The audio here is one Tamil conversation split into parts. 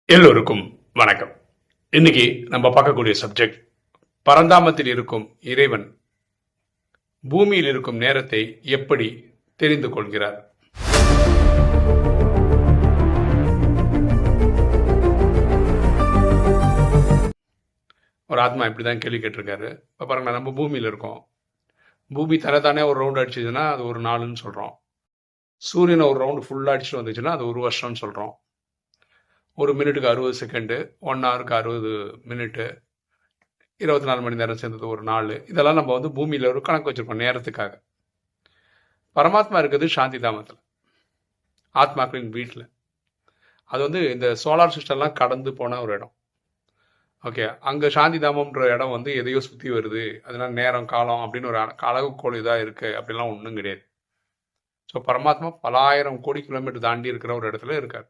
எல்லோருக்கும் வணக்கம். இன்னைக்கு நம்ம பார்க்கக்கூடிய சப்ஜெக்ட், பரந்தாமத்தில் இருக்கும் இறைவன் பூமியில் இருக்கும் நேரத்தை எப்படி தெரிந்து கொள்கிறார்? ஒரு ஆத்மா இப்படிதான் கேள்வி கேட்டிருக்காரு. இப்ப பாருங்க, நம்ம பூமியில இருக்கோம். பூமி தனத்தானே ஒரு ரவுண்ட் அடிச்சதுன்னா அது ஒரு நாளுன்னு சொல்றோம். சூரியனை ஒரு ரவுண்டு ஃபுல்லா அடிச்சுட்டு வந்துச்சுன்னா அது ஒரு வருஷம்னு சொல்றோம். ஒரு மினிட்டுக்கு 60 செகண்டு, 1 ஹவருக்கு 60 மினிட்டு, 24 மணி நேரம் சேர்ந்தது ஒரு நாள். இதெல்லாம் நம்ம பூமியில் ஒரு கணக்கு வச்சுருக்கோம் நேரத்துக்காக. பரமாத்மா இருக்குது சாந்தி தாமத்தில், ஆத்மாக்களின் வீட்டில். அது இந்த சோலார் சிஸ்டம்லாம் கடந்து போன ஒரு இடம். ஓகே, அங்கே சாந்தி தாமம்ன்ற இடம் எதையோ சுற்றி வருது, அதனால நேரம் காலம் அப்படின்னு ஒரு அளவுகோல் இதாக இருக்குது, அப்படிலாம் ஒன்றும் கிடையாது. ஸோ பரமாத்மா பல ஆயிரம் கோடி கிலோமீட்டர் தாண்டி இருக்கிற ஒரு இடத்துல இருக்கார்.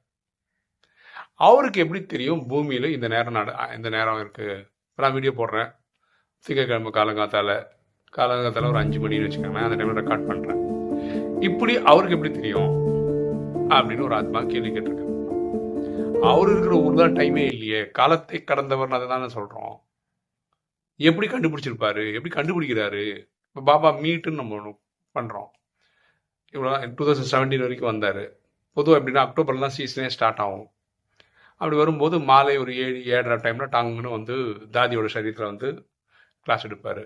அவருக்கு எப்படி தெரியும் பூமியில் இந்த நேரம் இருக்குது? இப்போ நான் வீடியோ போடுறேன், திங்கக்கிழமை காலங்காத்தால ஒரு 5 மணின்னு வச்சுக்கோங்களேன், அந்த டைமில் ரெக்கார்ட் பண்ணுறேன். இப்படி அவருக்கு எப்படி தெரியும் அப்படின்னு ஒரு ஆத்மா கேள்வி கேட்டிருக்கு. அவர் இருக்கிற ஊர் தான் டைமே இல்லையே, காலத்தை கடந்தவர், அதை தானே சொல்கிறோம். எப்படி கண்டுபிடிச்சிருப்பாரு, எப்படி கண்டுபிடிக்கிறாரு? இப்போ பாபா மீட்டுன்னு நம்ம ஒன்று பண்ணுறோம். இவ்வளோ 2017 வரைக்கும் வந்தார். பொதுவாக எப்படின்னா அக்டோபர்லாம் சீசனே ஸ்டார்ட் ஆகும். அப்படி வரும்போது மாலை ஒரு 7-7:30 டைமில் டாங்குன்னு தாதியோட சரீரத்தில் கிளாஸ் எடுப்பார்.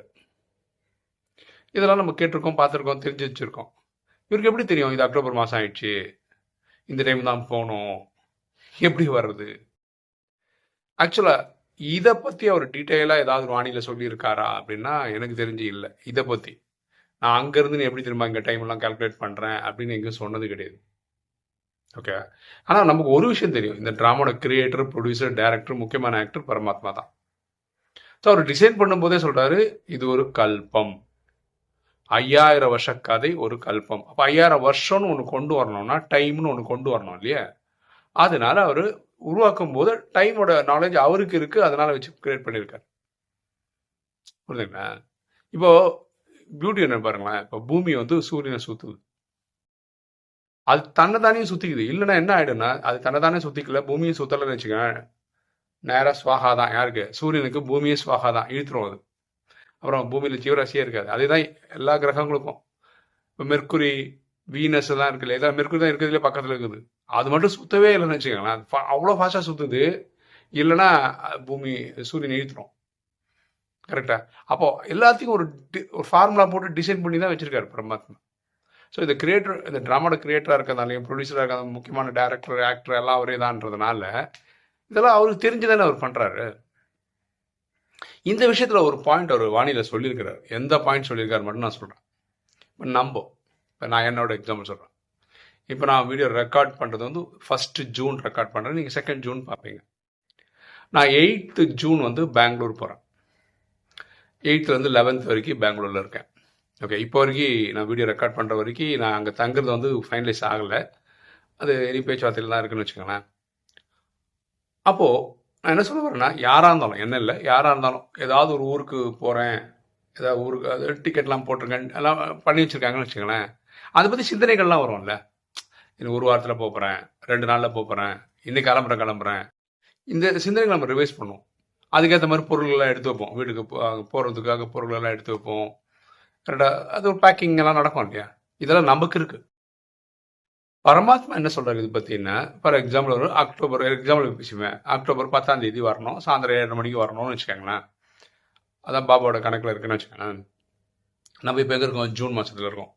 இதெல்லாம் நம்ம கேட்டிருக்கோம், பார்த்துருக்கோம், தெரிஞ்சு வச்சுருக்கோம். இவருக்கு எப்படி தெரியும் இது அக்டோபர் மாதம் ஆயிடுச்சு, இந்த டைம் தான் போகணும், எப்படி வர்றது? ஆக்சுவலாக இதை பற்றி அவர் டீட்டெயிலாக ஏதாவது வானிலை சொல்லியிருக்காரா அப்படின்னா எனக்கு தெரிஞ்சு இல்லை. இதை பற்றி நான் அங்கேருந்து எப்படி திரும்ப இங்கே டைம்லாம் கால்குலேட் பண்ணுறேன் அப்படின்னு எங்கேயும் சொன்னது கிடையாது. ஓகே, ஆனால் நமக்கு ஒரு விஷயம் தெரியும், இந்த ட்ராமாவோட கிரியேட்டர், ப்ரொடியூசர், டைரக்டர், முக்கியமான ஆக்டர் பரமாத்மா தான். ஸோ அவர் டிசைன் பண்ணும்போதே சொல்கிறாரு, இது ஒரு கல்பம், 5000 வருஷ கதை ஒரு கல்பம். அப்போ 5000 வருஷம்னு ஒன்று கொண்டு வரணும்னா டைம்னு ஒன்று கொண்டு வரணும் இல்லையா? அதனால அவர் உருவாக்கும் போது டைமோட நாலேஜ் அவருக்கு இருக்குது, அதனால வச்சு கிரியேட் பண்ணியிருக்காரு. புரியுதுங்களா? இப்போ பியூட்டி என்ன பாருங்களேன், இப்போ பூமி சூரியனை சுற்றுது, அது தன்னைத்தானே சுற்றிக்குது. இல்லைன்னா என்ன ஆகிடும்னா, அது தன்னைத்தானே சுற்றிக்கல, பூமியை சுற்றலைன்னு வச்சுக்கேன், நேராக ஸ்வாகா தான். யாருக்கு? சூரியனுக்கு பூமியே ஸ்வாகா தான், இழுத்துரும் அது. அப்புறம் பூமியில் ஜீவராசியே இருக்காது. அதுதான் எல்லா கிரகங்களுக்கும். இப்போ மெர்க்குரி, வீனஸ் எல்லாம் இருக்குல்ல, இதான் மெர்க்குரி தான் இருக்கிறதுலே பக்கத்தில் இருக்குது. அது மட்டும் சுற்றவே இல்லைன்னு வச்சுக்கோங்களேன், அது அவ்வளோ ஃபாஸ்ட்டாக சுற்றுது. இல்லைன்னா பூமி சூரியன் இழுத்துரும். கரெக்டாக? அப்போது எல்லாத்தையும் ஒரு ஃபார்முலா போட்டு டிசைன் பண்ணி தான் வச்சுருக்காரு பரமாத்மா. ஸோ இந்த கிரியேட்டர், இந்த ட்ராமாவோட கிரியேட்டராக இருக்கிறதாலையும் ப்ரொடியூசராக இருக்கிற முக்கியமான டேரக்டர், ஆக்டர் எல்லாம் அவரே தான்றதுனால இதெல்லாம் அவருக்கு தெரிஞ்சு தானே அவர் பண்ணுறாரு. இந்த விஷயத்தில் ஒரு பாயிண்ட் அவர் வானிலை சொல்லியிருக்கிறார். எந்த பாயிண்ட் சொல்லியிருக்காரு மட்டும் நான் சொல்கிறேன். இப்போ நான் என்னோட எக்ஸாம்பிள் சொல்கிறேன். இப்போ நான் வீடியோ ரெக்கார்ட் பண்ணுறது 1 ஜூன் ரெக்கார்ட் பண்ணுறேன், நீங்கள் 2 ஜூன் பார்ப்பீங்க. நான் 8 ஜூன் பெங்களூர் போகிறேன். 8th 11th வரைக்கும் பெங்களூரில் இருக்கேன். ஓகே, இப்போ வரைக்கும் நான் வீடியோ ரெக்கார்ட் பண்ணுற வரைக்கும் நான் அங்கே தங்குறது ஃபைனலைஸ் ஆகலை. அது இனி பேச்சுவார்த்தையில் தான் இருக்குன்னு வச்சுக்கோங்களேன். அப்போது நான் என்ன சொல்ல வரேன்னா, யாராக இருந்தாலும், என்ன இல்லை, யாராக இருந்தாலும் ஏதாவது ஒரு ஊருக்கு போகிறேன், ஏதாவது ஊருக்கு அது டிக்கெட்லாம் போட்டிருக்கேன், எல்லாம் பண்ணி வச்சுருக்காங்கன்னு வச்சுக்கோங்களேன், அதை பற்றி சிந்தனைகள்லாம் வரும்ல. இன்னும் ஒரு வாரத்தில் போகிறேன், 2 நாளில் போகிறேன், இன்னைக்கு கிளம்புறேன், இந்த சிந்தனைகள் நம்ம ரிவைஸ் பண்ணுவோம். அதுக்கேற்ற மாதிரி பொருள்கள்லாம் எடுத்து வைப்போம், வீட்டுக்கு போகிறதுக்காக பொருள்கள்லாம் எடுத்து வைப்போம். கரெக்டாக அது ஒரு பேக்கிங் எல்லாம் நடக்கும் இல்லையா? இதெல்லாம் நமக்கு இருக்கு. பரமாத்மா என்ன சொல்றாரு இது பார்த்தீங்கன்னா, ஃபார் எக்ஸாம்பிள் ஒரு எக்ஸாம்பிள் பேசுவேன், அக்டோபர் 10ஆம் தேதி வரணும், சாயந்தரம் 7:30 மணிக்கு வரணும்னு வச்சுக்கோங்களேன். அதான் பாபாவோட கணக்கில் இருக்குன்னு வச்சுக்கோங்களேன். நம்ம இப்போ எங்கே இருக்கோம்? ஜூன் மாதத்தில் இருக்கோம்.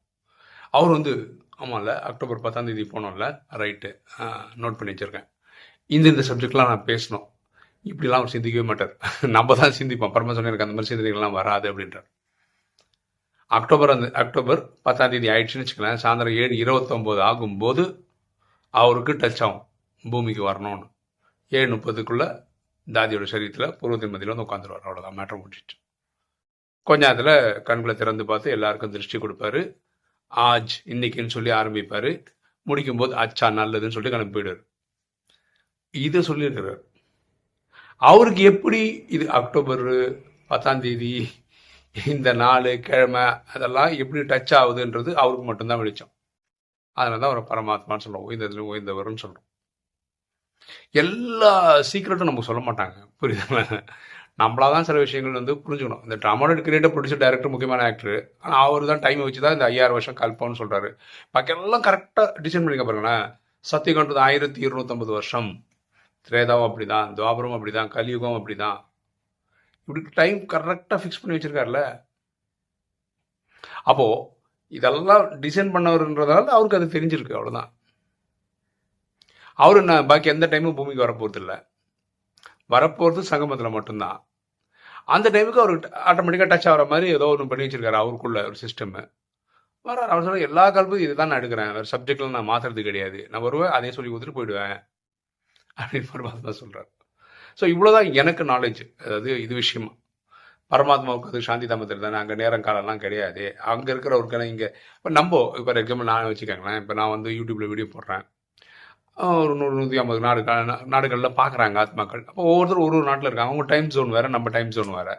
அவர் ஆமாம்ல, அக்டோபர் 10ஆம் தேதி போனோம்ல, ரைட்டு, நோட் பண்ணி வச்சுருக்கேன். இந்த சப்ஜெக்ட்லாம் நான் பேசணும், இப்படிலாம் அவர் சிந்திக்கவே மாட்டார். நம்ம தான் சிந்திப்போம். பரமாத்மா எனக்கு அந்த மாதிரி சிந்தனைகள்லாம் வராது அப்படின்றார். அக்டோபர் 10ஆம் தேதி ஆயிடுச்சுன்னு வச்சுக்கலாம், சாயந்தரம் 7:29 ஆகும்போது அவருக்கு டச் ஆகும், பூமிக்கு வரணும்னு. 7:30க்குள்ளே தாதியோட சரீரத்தில் பூர்வத்தின் மத்தியில் உட்காந்துருவார். அவ்வளோதான், மேட்டர் முடிச்சிட்டு கொஞ்ச நேரத்தில் கண்களை திறந்து பார்த்து எல்லாருக்கும் திருஷ்டி கொடுப்பாரு. ஆஜ், இன்னைக்குன்னு சொல்லி ஆரம்பிப்பார். முடிக்கும்போது அச்சா நல்லதுன்னு சொல்லி கணக்கு போயிடுவார். இதை சொல்லியிருக்கிறார். அவருக்கு எப்படி இது அக்டோபர் 10ஆம் தேதி இந்த நாள் கிழமை அதெல்லாம் எப்படி டச் ஆகுதுன்றது அவருக்கு மட்டும்தான் வெளிச்சம். அதனால தான் அவரை பரமாத்மான்னு சொல்லுவோம், உயர்ந்தவர்னு சொல்கிறோம். எல்லா சீக்ரெட்டும் நமக்கு சொல்ல மாட்டாங்க. புரியுதுங்களா? நம்மளா தான் சில விஷயங்கள் வந்து புரிஞ்சுக்கணும். இந்த ட்ராமாவோட கிரியேட்டர், ப்ரொடியூசர், டைரக்டர் முக்கியமான ஆக்டர். ஆனால் அவர் தான் டைமை வச்சு தான் இந்த 5000 வருஷம் கல்பம்னு சொல்கிறாரு. பாக்கி எல்லாம் கரெக்டாக டிசைன் பண்ணிக்க பாருங்களேன். சத்தியகாண்டது 1250 வருஷம், திரேதாவும் அப்படி தான், துவாபரம் அப்படி தான், கலியுகம் அப்படி தான். இப்படி டைம் கரெக்டாக ஃபிக்ஸ் பண்ணி வச்சிருக்காருல்ல. அப்போது இதெல்லாம் டிசைன் பண்ணவர்ன்றதால அவருக்கு அது தெரிஞ்சிருக்கு, அவ்வளோதான். அவரு என்ன பாக்கி எந்த டைமும் பூமிக்கு வரப்போகிறது இல்லை. வரப்போகிறது சங்கமத்தில் மட்டும்தான். அந்த டைமுக்கு அவருக்கு ஆட்டோமேட்டிக்காக டச் ஆகிற மாதிரி ஏதோ ஒன்று பண்ணி வச்சிருக்காரு அவருக்குள்ள ஒரு சிஸ்டம். வர அவர் சொல்ல எல்லா கல்பும் இதுதான் நான் எடுக்கிறேன், வேறு சப்ஜெக்ட்லாம் நான் மாற்றுறது கிடையாது, நான் வருவேன் அதே சொல்லி கொடுத்துட்டு போயிடுவேன் அப்படின்னு பரமாத்மா சொல்கிறார். ஸோ இவ்வளோதான் எனக்கு நாலேஜ். அதாவது இது விஷயமா பரமாத்மாவுக்கு அது சாந்தி தாமத்தில் தானே, அங்கே நேரம் காலம்லாம் கிடையாது. அங்கே இருக்கிறவருக்கான இங்கே இப்போ ஃபார் எக்ஸாம்பிள் நான் வச்சுக்கோங்களேன், இப்போ நான் வந்து யூடியூப்பில் வீடியோ போடுறேன், ஒரு 100-150 நாடுகளில் பார்க்குறாங்க ஆத்மாக்கள். அப்போ ஒவ்வொருத்தரும் ஒரு நாட்டில் இருக்காங்க, அவங்க டைம் ஜோன் வேறு, நம்ம டைம் ஜோன் வேறு.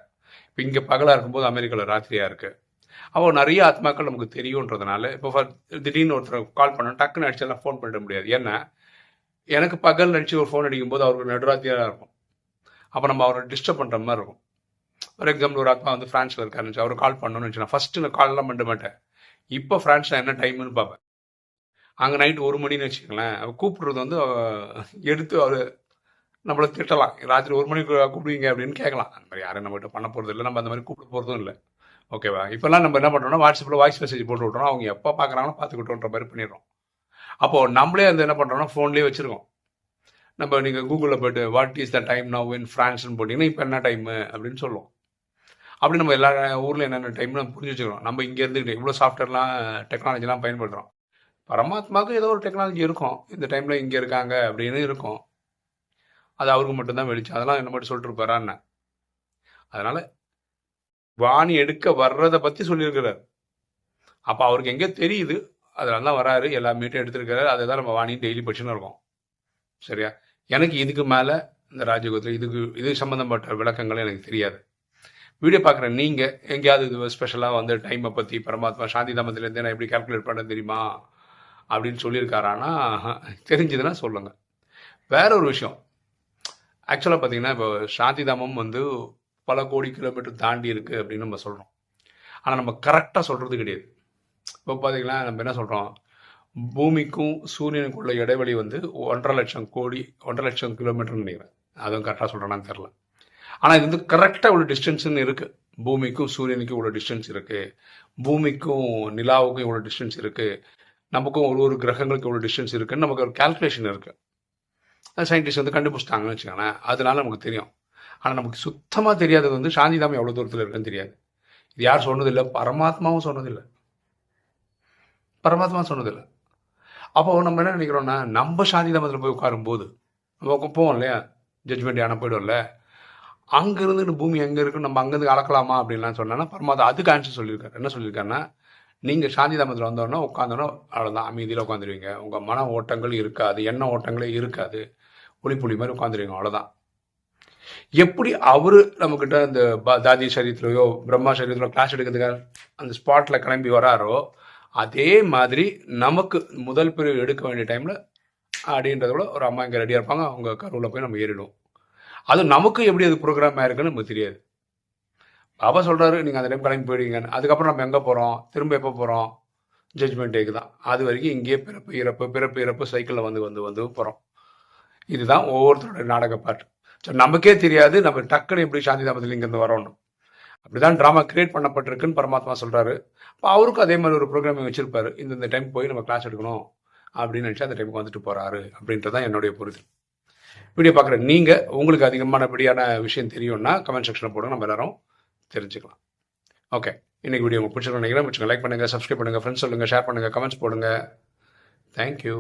இப்போ இங்கே பகலாக இருக்கும்போது அமெரிக்காவில் ராத்திரியாக இருக்குது. அப்போ நிறைய ஆத்மாக்கள் நமக்கு தெரியுன்றதுனால இப்போ திடீர்னு ஒருத்தர் கால் பண்ண டக்குன்னு அடிச்செல்லாம் ஃபோன் பண்ண முடியாது. ஏன்னா எனக்கு பகல் அடித்து ஒரு ஃபோன் அடிக்கும்போது அவருக்கு நடுராத்திரியாக இருக்கும். அப்போ நம்ம அவரை டிஸ்டர்ப் பண்ணுற மாதிரி இருக்கும். ஃபார் எக்ஸாம்பிள் ஒரு ஆத்மா வந்து ஃப்ரான்ஸில் இருக்காருன்னு அவர் கால் பண்ணணும்னு வச்சுன்னா ஃபஸ்ட்டு நான் கால்லாம் பண்ண மாட்டேன். இப்போ ஃப்ரான்ஸில் என்ன டைம்னு பார்ப்பேன். அங்கே நைட்டு 1 மணின்னு வச்சுக்கங்களேன், அவர் கூப்பிட்றது வந்து எடுத்து அவர் நம்மளை திட்டலாம். ராத்திரி 1 மணிக்கு கூப்பிடுவீங்க அப்படின்னு கேட்கலாம். அந்த மாதிரி யாரும் நம்மகிட்ட பண்ண போகிறது இல்லை, நம்ம அந்த மாதிரி கூப்பிட போகிறதும் இல்லை. ஓகேவா? இப்போல்லாம் நம்ம என்ன பண்ணுறோம்னா வாட்ஸ்அப்பில் வாய்ஸ் மெசேஜ் போட்டு விட்றோம், அவங்க எப்போ பார்க்குறாங்களோ பார்த்துக்கிட்டோன்ற மாதிரி பண்ணிடுறோம். அப்போது நம்மளே வந்து என்ன பண்ணுறோம்னா ஃபோன்லேயே வச்சுருக்கோம். நம்ம நீங்கள் கூகுளில் போய்ட்டு what is the time now in ஃப்ரான்ஸ்னு போட்டிங்கன்னா இப்போ என்ன டைமு அப்படின்னு சொல்லுவோம். அப்படி நம்ம எல்லா ஊரில் என்னென்ன டைம்னு நம்ம புரிஞ்சு வச்சுக்கிறோம். நம்ம இங்கே இருந்துக்கிட்டு இவ்வளோ சாஃப்ட்வேர்லாம் டெக்னாலஜிலாம் பயன்படுத்துகிறோம். பரமாத்மாவுக்கு ஏதோ ஒரு டெக்னாலஜி இருக்கும், இந்த டைமில் இங்கே இருக்காங்க அப்படின்னு இருக்கும். அது அவருக்கு மட்டும்தான் வெளிச்சம். அதெல்லாம் என்ன மட்டும் சொல்லிட்டு இருப்பாரா என்ன? அதனால் வாணி எடுக்க வர்றதை பற்றி சொல்லியிருக்கிறார். அப்போ அவருக்கு எங்கே தெரியுது, அதனால தான் வராரு, எல்லா மீட்டும் எடுத்துருக்கிறாரு. அதை தான் நம்ம வாணி டெய்லி படிச்சுன்னு இருக்கோம். சரியா? எனக்கு இதுக்கு மேலே இந்த ராஜயோகத்தில் இது சம்மந்தப்பட்ட விளக்கங்கள் எனக்கு தெரியாது. வீடியோ பார்க்குற நீங்கள் எங்கேயாவது இது ஸ்பெஷலாக வந்து டைமை பற்றி பரமாத்மா சாந்தி தாமத்திலேருந்து நான் எப்படி கால்குலேட் பண்ண தெரியுமா அப்படின்னு சொல்லியிருக்காரானா, தெரிஞ்சதுன்னா சொல்லுங்கள். வேற ஒரு விஷயம், ஆக்சுவலாக பார்த்தீங்கன்னா இப்போ சாந்தி தாமம் வந்து பல கோடி கிலோமீட்டர் தாண்டி இருக்குது அப்படின்னு நம்ம சொல்கிறோம். ஆனால் நம்ம கரெக்டாக சொல்கிறது கிடையாது. இப்போ பார்த்தீங்கன்னா நம்ம என்ன சொல்கிறோம், பூமிக்கும் சூரியனுக்கும் உள்ள இடைவெளி வந்து 1.5 லட்சம் கிலோமீட்டர்னு நினைக்கிறேன். அதுவும் கரெக்டாக சொல்கிறேன்னான்னு தெரில. ஆனால் இது வந்து கரெக்டாக இவ்வளோ டிஸ்டன்ஸ்ன்னு இருக்குது. பூமிக்கும் சூரியனுக்கும் இவ்வளோ டிஸ்டன்ஸ் இருக்குது, பூமிக்கும் நிலாவுக்கும் இவ்வளோ டிஸ்டன்ஸ் இருக்குது, நமக்கும் ஒரு கிரகங்களுக்கு இவ்வளோ டிஸ்டன்ஸ் இருக்குதுன்னு நமக்கு ஒரு கால்குலேஷன் இருக்குது. சயின்டிஸ்ட் வந்து கண்டுபிடிச்சிட்டாங்கன்னு வச்சுக்கோங்களேன். அதனால நமக்கு தெரியும். ஆனால் நமக்கு சுத்தமாக தெரியாதது வந்து சாந்தி தாமம் எவ்வளோ தூரத்தில் இருக்குன்னு தெரியாது. இது யார் சொன்னதில்லை, பரமாத்மாவும் சொன்னதில்லை. அப்போது நம்ம என்ன நினைக்கிறோன்னா, நம்ம சாந்தி தாமத்தில் போய் உட்காரும்போது நம்ம போவோம் இல்லையா, ஜட்ஜ்மெண்ட் யானை போய்டும்ல, அங்கேருந்து பூமி எங்கே இருக்குன்னு நம்ம அங்கேருந்து அளக்கலாமா அப்படின்லாம் சொன்னோன்னா பரமாத்மா அதுக்கு ஆன்சர் சொல்லியிருக்காரு. என்ன சொல்லியிருக்காருன்னா, நீங்கள் சாந்தி தாமத்தில் வந்தோன்னா உட்காந்தோன்னா அவ்வளோதான், அமைதியில் உட்காந்துருவீங்க, உங்கள் மன ஓட்டங்கள் இருக்காது, எண்ண ஓட்டங்களே இருக்காது, ஒளிப்புள்ளி மாதிரி உட்காந்துருவீங்க, அவ்வளோதான். எப்படி அவர் நம்மக்கிட்ட அந்த தாதி சரீரத்திலையோ பிரம்மா சரீரத்திலோ கிளாஸ் எடுக்கிறதுக்காக அந்த ஸ்பாட்டில் கிளம்பி வராரோ, அதே மாதிரி நமக்கு முதல் பிரிவு எடுக்க வேண்டிய டைமில் அப்படின்றத விட ஒரு அம்மா இங்கே ரெடியாக இருப்பாங்க, அவங்க கருவில் போய் நம்ம ஏறிடுவோம். அது நமக்கு எப்படி அது ப்ரோக்ராம் ஆயிருக்குன்னு நமக்கு தெரியாது. பாபா சொல்கிறாரு நீங்கள் அந்த டைம் கிளம்பி போயிடுவீங்கன்னு. அதுக்கப்புறம் நம்ம எங்கே போகிறோம், திரும்ப எப்போ போகிறோம், ஜட்ஜ்மெண்ட் டேக்கு தான். அது வரைக்கும் இங்கேயே பிறப்பு இறப்பு சைக்கிளில் வந்து போகிறோம். இதுதான் ஒவ்வொருத்தருடைய நாடக பாட்டு. ஸோ நமக்கே தெரியாது நம்ம டக்குன்னு எப்படி சாந்தி தாமத்தில் இங்கேருந்து வரணும். அப்படி தான் ட்ராமா கிரியேட் பண்ணப்பட்டிருக்குன்னு பரமாத்மா சொல்கிறாரு. இப்போ அவருக்கும் அதே மாதிரி ஒரு ப்ரோக்ராமிங் வச்சுருப்பாரு, இந்த டைம் போய் நம்ம கிளாஸ் எடுக்கணும் அப்படின்னு நினச்சா அந்த டைமுக்கு வந்துட்டு போகிறாரு அப்படின்றது தான் என்னுடைய புரிதல். வீடியோ பார்க்குற நீங்கள் உங்களுக்கு அதிகமானபடியான விஷயம் தெரியும்னா கமெண்ட் செக்ஷனில் போடுங்க, நம்ம எல்லாரும் தெரிஞ்சுக்கலாம். ஓகே, இன்றைக்கி வீடியோ உங்களுக்கு பிடிச்சிருக்கோம் நினைக்கிறேன். லைக் பண்ணுங்கள், சப்ஸ்கிரைப் பண்ணுங்கள், ஃப்ரெண்ட்ஸ் சொல்லுங்கள், ஷேர் பண்ணுங்கள், கமெண்ட்ஸ் போடுங்க. தேங்க்யூ.